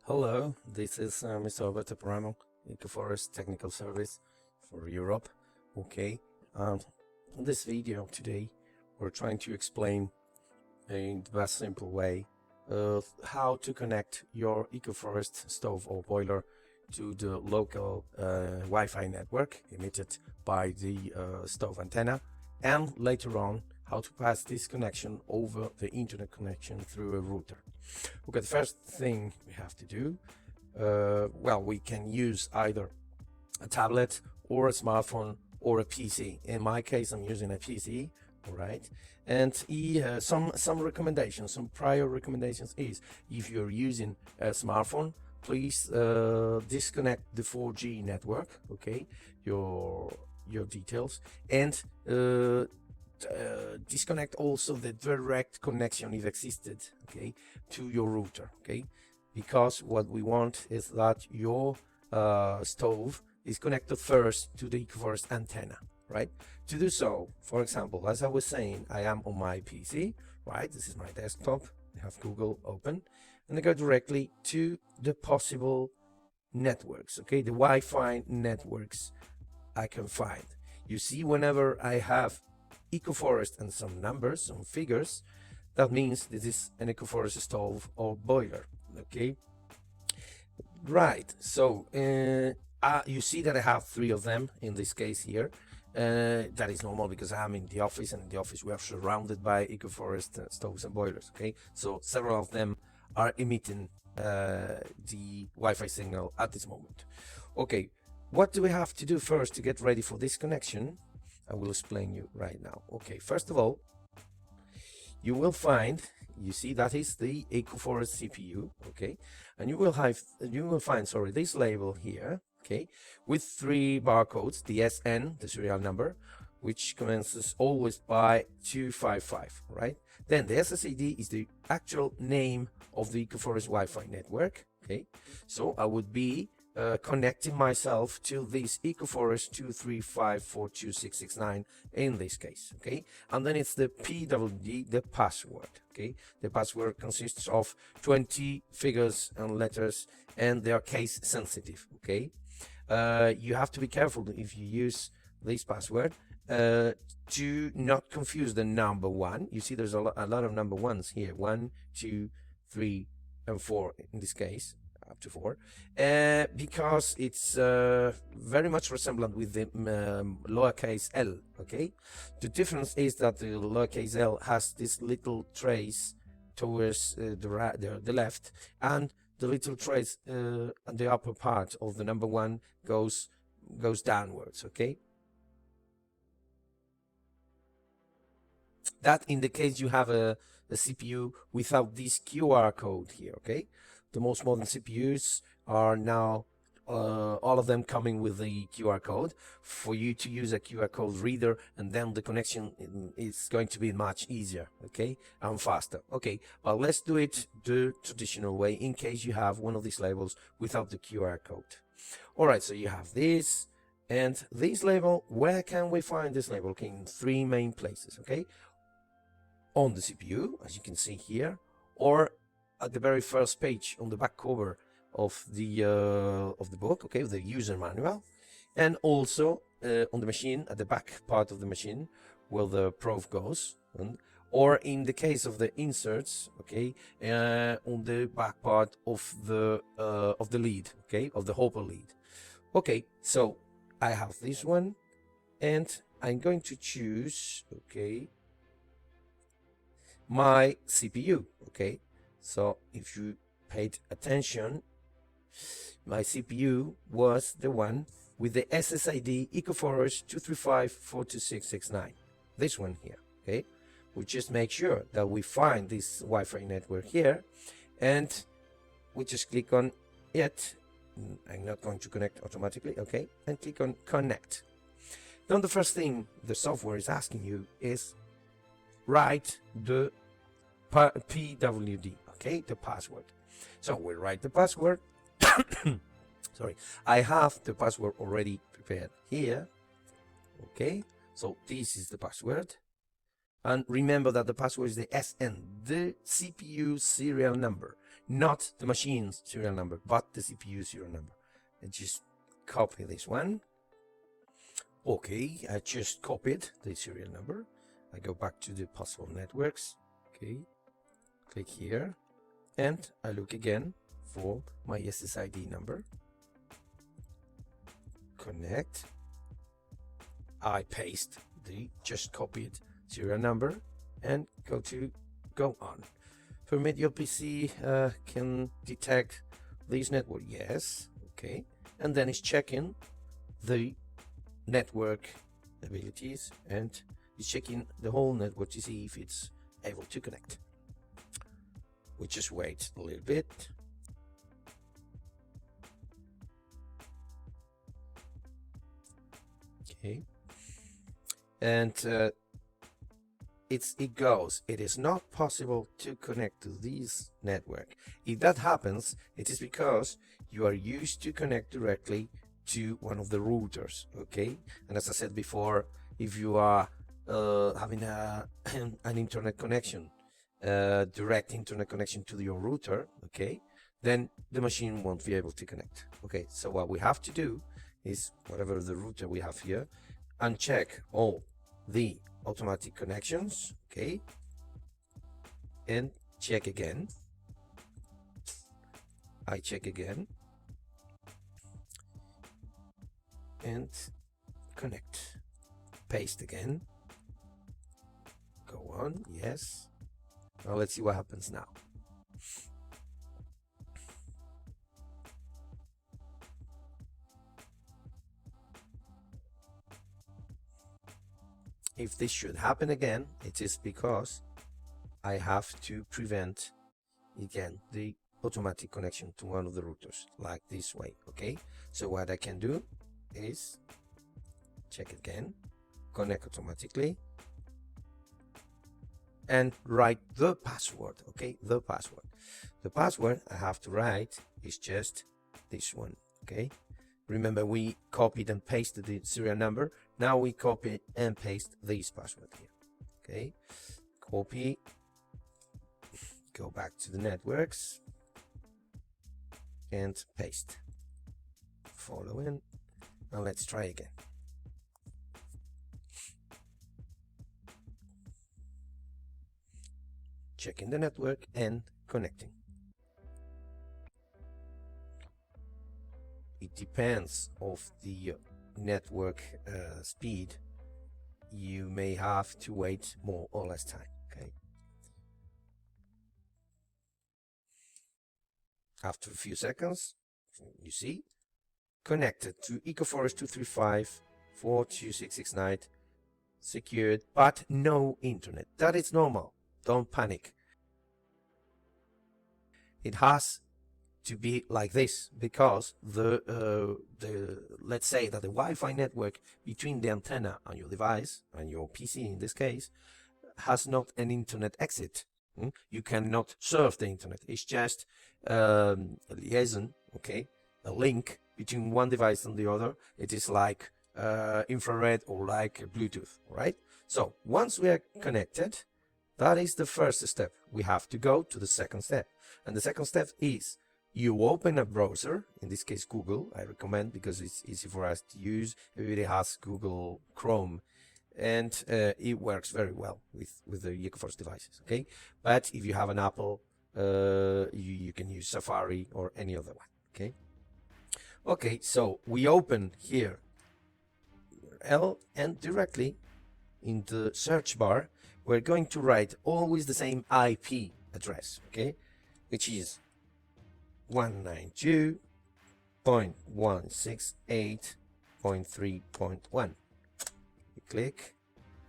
Hello, this is Mr. Alberto Paramo, Ecoforest Technical Service for Europe. Okay, in this video today, we're trying to explain in the best simple way how to connect your Ecoforest stove or boiler to the local Wi-Fi network emitted by the stove antenna, and later on how to pass this connection over the internet connection through a router. Okay, the first thing we have to do, well, we can use either a tablet or a smartphone or a PC. In my case, I'm using a PC, all right? And some recommendations, some prior recommendations is, if you're using a smartphone, please disconnect the 4G network, okay, your details, and disconnect also the direct connection, if existed, okay, to your router, okay, because what we want is that your stove is connected first to the Ecoforest antenna, right? To do so, for example, as I was saying, I am on my PC, right? This is my desktop. I have Google open, and I go directly to the possible networks, okay, the Wi-Fi networks I can find. You see, whenever I have Ecoforest and some numbers, some figures, that means this is an Ecoforest stove or boiler, okay? Right, so you see that I have 3 of them in this case here. That is normal because I'm in the office, and in the office we are surrounded by Ecoforest stoves and boilers, okay? So several of them are emitting the Wi-Fi signal at this moment. Okay, what do we have to do first to get ready for this connection? I will explain you right now. Okay, first of all, you will find, you see that is the Ecoforest CPU, okay, and you will find, sorry, this label here, okay, with 3 barcodes, the SN, the serial number, which commences always by 255, right? Then the SSID is the actual name of the Ecoforest Wi-Fi network, okay? So I would be connecting myself to this Ecoforest 235426669 in this case, okay? And then it's the PWD, the password, okay? The password consists of 20 figures and letters, and they are case sensitive, okay? You have to be careful if you use this password to not confuse the number 1. You see there's a lot of number 1s here, 1, 2, 3, and 4 in this case, up to 4, because it's very much resemblant with the lowercase l, okay? The difference is that the lowercase l has this little trace towards the left, and the little trace on the upper part of the number 1 goes downwards, okay? That indicates you have a CPU without this QR code here, okay? The most modern CPUs are now all of them coming with the QR code for you to use a QR code reader, and then the connection is going to be much easier, okay, and faster. Okay, but let's do it the traditional way in case you have one of these labels without the QR code. All right, so you have this and this label. Where can we find this label? Okay, in 3 main places, okay? On the CPU, as you can see here, or at the very first page on the back cover of the book, okay, the user manual, and also on the machine, at the back part of the machine where the probe goes, or in the case of the inserts, okay, on the back part of the lead, okay, of the hopper lead. Okay, so I have this one, and I'm going to choose, okay, my CPU, okay. So if you paid attention, my CPU was the one with the SSID Ecoforest 235426669, this one here, okay. We just make sure that we find this Wi-Fi network here, and we just click on it. I'm not going to connect automatically, okay, and click on connect. Then the first thing the software is asking you is write the PWD, okay, the password. So we write the password. Sorry, I have the password already prepared here, okay. So this is the password, and remember that the password is the SN, the CPU serial number, not the machine's serial number, but the CPU serial number. And just copy this one. Okay, I just copied the serial number. I go back to the possible networks. Okay, click here, and I look again for my SSID number. Connect. I paste the just copied serial number and go on. Permit your PC can detect this network. Yes. Okay, and then it's checking the network abilities and it's checking the whole network to see if it's able to connect. We just wait a little bit. Okay, and it is not possible to connect to this network. If that happens, it is because you are used to connect directly to one of the routers. Okay, and as I said before, if you are having an internet connection, direct internet connection to your router, okay, then the machine won't be able to connect. Okay, so what we have to do is, whatever the router we have here, uncheck all the automatic connections, okay, and check again. I check again and connect. Paste again. Go on. Yes. Now let's see what happens now. If this should happen again, it is because I have to prevent again the automatic connection to one of the routers, like this way. Okay, so what I can do is check again, connect automatically, and write the password. Okay, the password I have to write is just this one. Okay, remember we copied and pasted the serial number. Now we copy and paste this password here. Okay, copy, go back to the networks and paste. Follow in. Now let's try again. Checking the network and connecting. It depends of the network speed. You may have to wait more or less time. Okay. After a few seconds, you see, connected to Ecoforest 235.42669, secured, but no internet. That is normal. Don't panic. It has to be like this because let's say that the Wi-Fi network between the antenna and your device and your PC in this case has not an internet exit. You cannot surf the internet. It's just a liaison, okay, a link between one device and the other. It is like infrared or like Bluetooth, right? So once we are connected, that is the first step. We have to go to the second step, and the second step is you open a browser, in this case Google, I recommend because it's easy for us to use. Everybody has Google Chrome, and it works very well with the Ecoforest devices, okay? But if you have an Apple, you can use Safari or any other one, okay? Okay, so we open here URL, and directly in the search bar, we're going to write always the same IP address, okay? Which is 192.168.3.1. You click.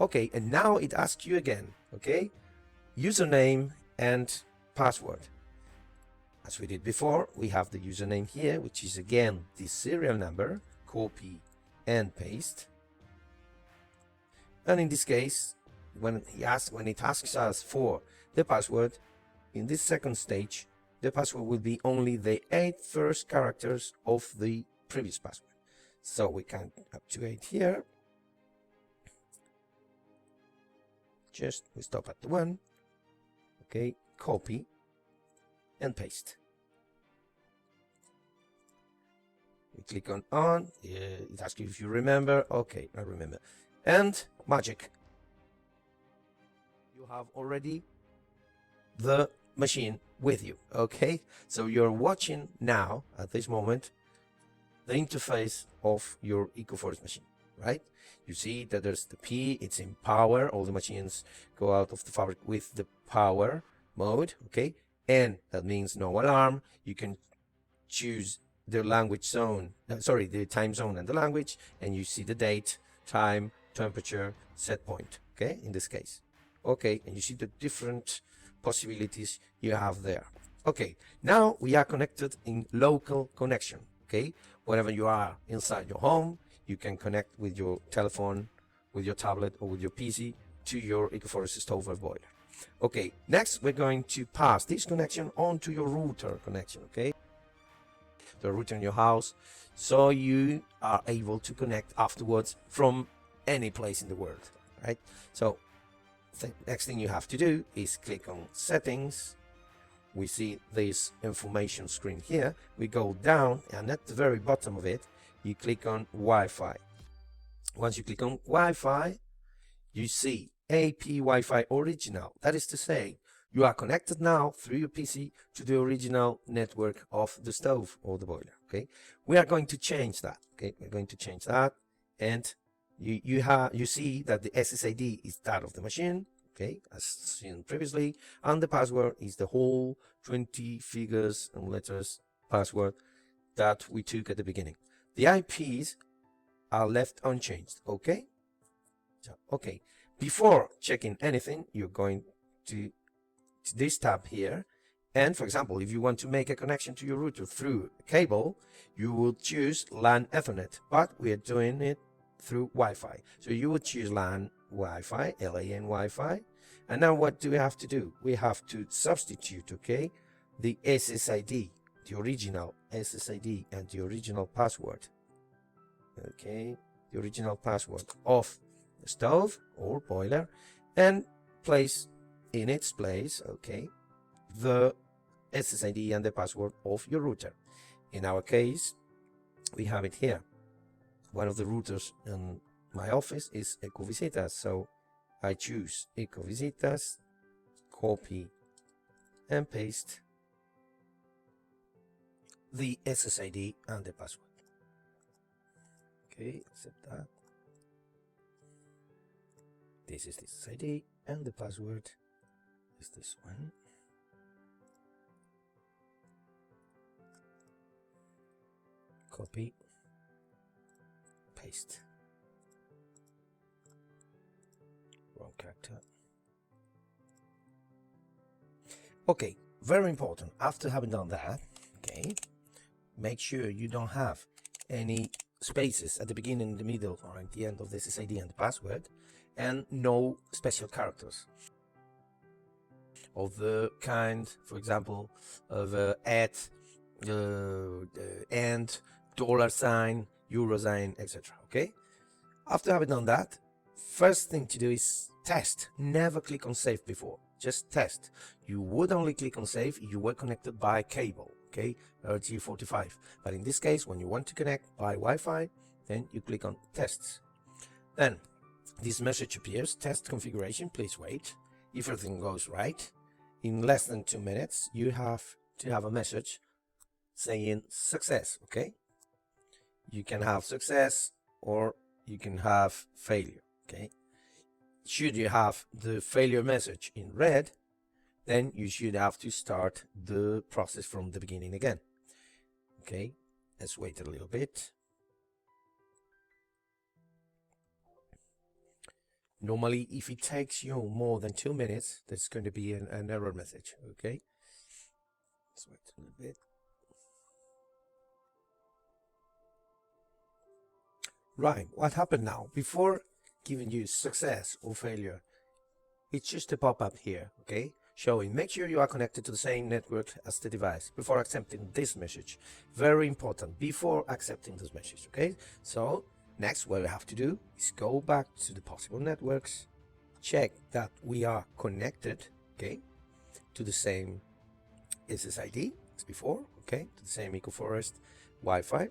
Okay, and now it asks you again, okay? Username and password. As we did before, we have the username here, which is again the serial number. Copy and paste. And in this case, when it asks us for the password, in this second stage, the password will be only the 8 first characters of the previous password. So we count up to 8 here. We stop at the 1. Okay, copy and paste. We click on, it asks you if you remember. Okay, I remember. And magic. You have already the machine with you. Okay, so you're watching now at this moment the interface of your Ecoforest machine, right? You see that there's the P, it's in power. All the machines go out of the fabric with the power mode, okay? And that means no alarm. You can choose the language zone, the time zone and the language, and you see the date, time, temperature, set point, okay, in this case. Okay, and you see the different possibilities you have there. Okay, now we are connected in local connection, okay? Wherever you are inside your home, you can connect with your telephone, with your tablet, or with your PC to your Ecoforest stove or boiler. Okay, next we're going to pass this connection on to your router connection, okay? The router in your house, so you are able to connect afterwards from any place in the world, right? So the next thing you have to do is click on settings. We see this information screen here. We go down, and at the very bottom of it you click on Wi-Fi. Once you click on Wi-Fi, you see AP Wi-Fi original. That is to say, you are connected now through your PC to the original network of the stove or the boiler. Okay, we are going to change that. Okay, we're going to change that, and you see that the SSID is that of the machine. Okay, as seen previously, and the password is the whole 20 figures and letters password that we took at the beginning. The IPs are left unchanged. Okay, so okay, before checking anything, you're going to this tab here, and for example, if you want to make a connection to your router through a cable, you will choose LAN Ethernet, but we are doing it through Wi-Fi, so you would choose LAN Wi-Fi, LAN Wi-Fi. And now what do we have to do? We have to substitute, okay, the SSID, the original SSID, and the original password, okay, the original password of the stove or boiler, and place in its place, okay, the SSID and the password of your router. In our case, we have it here. One of the routers in my office is Ecovisitas, so I choose Ecovisitas, copy and paste the SSID and the password. Okay, accept that. This is the SSID and the password is this one. Copy, paste. Wrong character. Okay, very important. After having done that, okay, make sure you don't have any spaces at the beginning, the middle, or at the end of the SSID and the password, and no special characters of the kind, for example, of at, and, dollar sign, euro sign, etc. Okay, after having done that, first thing to do is test. Never click on save before, just test. You would only click on save if you were connected by cable, okay, RG45, but in this case, when you want to connect by Wi-Fi, then you click on tests. Then this message appears: test configuration, please wait. If everything goes right, in less than 2 minutes you have to have a message saying success. Okay, you can have success or you can have failure. Okay, should you have the failure message in red, then you should have to start the process from the beginning again. Okay, let's wait a little bit. Normally, if it takes you more than 2 minutes, there's going to be an error message. Okay, let's wait a little bit. Right, what happened now? Before giving you success or failure, it's just a pop-up here, okay, showing make sure you are connected to the same network as the device before accepting this message. Very important, before accepting this message. Okay, so next what we have to do is go back to the possible networks, check that we are connected, okay, to the same SSID as before, okay, to the same Ecoforest Wi-Fi.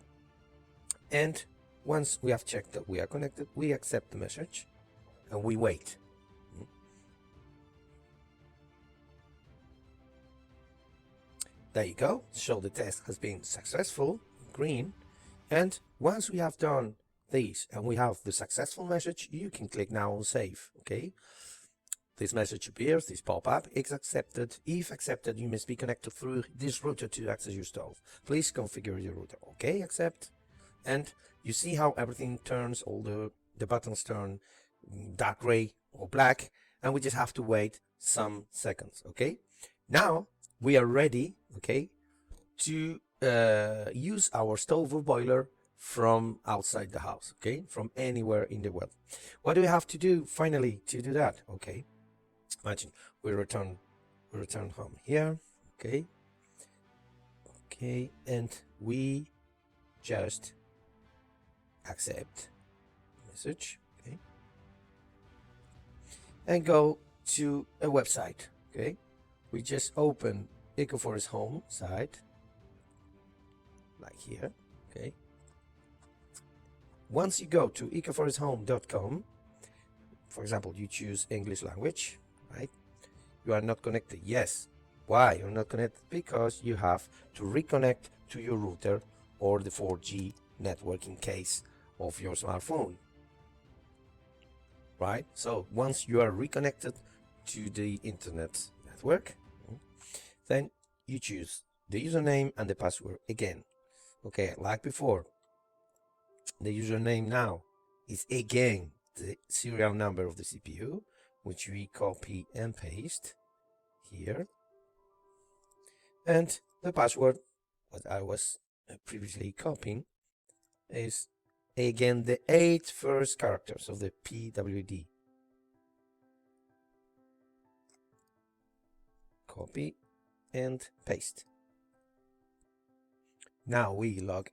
And once we have checked that we are connected, we accept the message and we wait. There you go. So the test has been successful, green. And once we have done this and we have the successful message, you can click now on save. Okay. This message appears, this pop-up is accepted. If accepted, you must be connected through this router to access your stove. Please configure your router. Okay, accept. And you see how everything turns, all the buttons turn dark gray or black, and we just have to wait some seconds. Okay, now we are ready, okay, to use our stove or boiler from outside the house, okay, from anywhere in the world. What do we have to do finally to do that? Okay, imagine we return home here, okay, and we just accept message, okay, and go to a website. Okay, we just open Ecoforest home site like here. Okay, once you go to ecoforesthome.com, for example, you choose English language, right? You are not connected. Yes. Why you're not connected? Because you have to reconnect to your router or the 4G network in case of your smartphone, right? So once you are reconnected to the internet network, then you choose the username and the password again. Okay, like before, the username now is again the serial number of the CPU, which we copy and paste here, and the password, what I was previously copying, is again the 8 first characters of the PWD. Copy and paste. Now we log.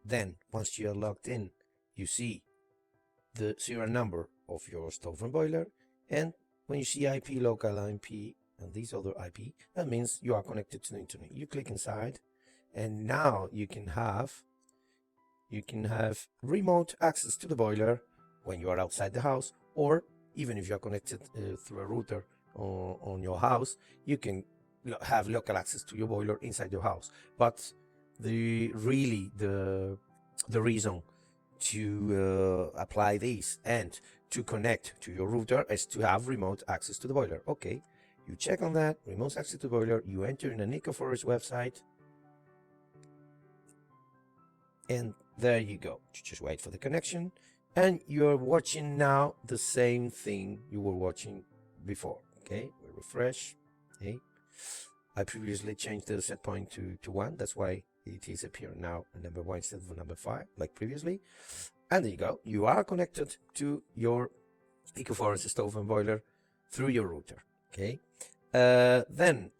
Then once you are logged in, you see the serial number of your stove and boiler, and when you see IP, local IP, and these other IP, that means you are connected to the internet. You click inside, and now you can have remote access to the boiler when you are outside the house, or even if you are connected through a router on your house, you can have local access to your boiler inside your house. But the reason to apply this and to connect to your router is to have remote access to the boiler. Okay, you check on that, remote access to the boiler, you enter in an Ecoforest website, and there you go. You just wait for the connection, and you're watching now the same thing you were watching before. Okay, we refresh. Okay, I previously changed the set point to 1, that's why it is appearing now number 1 instead of number 5 like previously. And there you go, you are connected to your Ecoforest stove and boiler through your router. Okay, then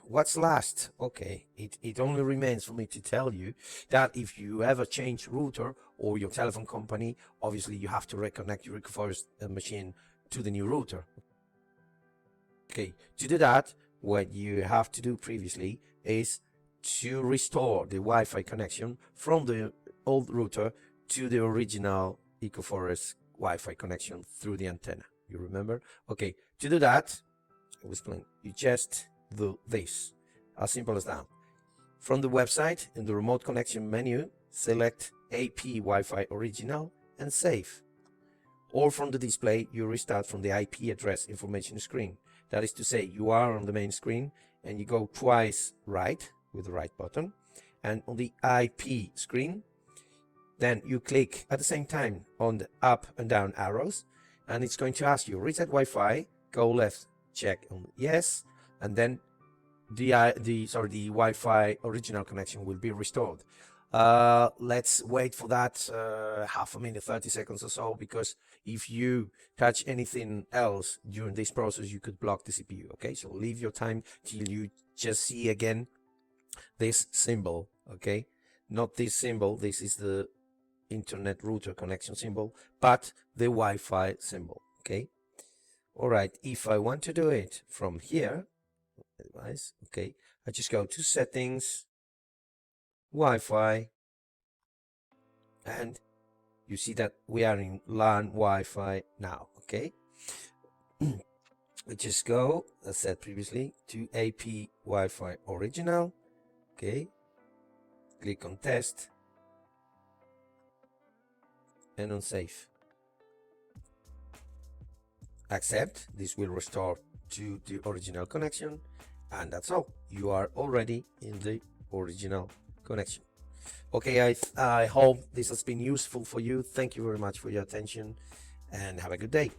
what's last? Okay, it only remains for me to tell you that if you ever change router or your telephone company, obviously you have to reconnect your Ecoforest machine to the new router. Okay, to do that, what you have to do previously is to restore the Wi-Fi connection from the old router to the original Ecoforest Wi-Fi connection through the antenna. You remember? Okay, to do that, I will explain. You just do this, as simple as that. From the website, in the remote connection menu, select AP Wi-Fi original and save. Or from the display, you restart from the IP address information screen. That is to say, you are on the main screen and you go twice right with the right button, and on the IP screen, then you click at the same time on the up and down arrows, and it's going to ask you reset Wi-Fi, go left, check on yes, and then the Wi-Fi original connection will be restored. Let's wait for that half a minute, 30 seconds or so, because if you touch anything else during this process, you could block the CPU. Okay, so leave your time till you just see again this symbol. Okay, not this symbol, this is the internet router connection symbol, but the Wi-Fi symbol. Okay, all right, if I want to do it from here, device. Okay, I just go to settings, Wi-Fi, and you see that we are in LAN Wi-Fi now. Okay, we just go, as said previously, to AP Wi-Fi original. Okay, click on test and on save. Accept. This will restore to the original connection, and that's all. You are already in the original connection. Okay, I hope this has been useful for you. Thank you very much for your attention, and have a good day.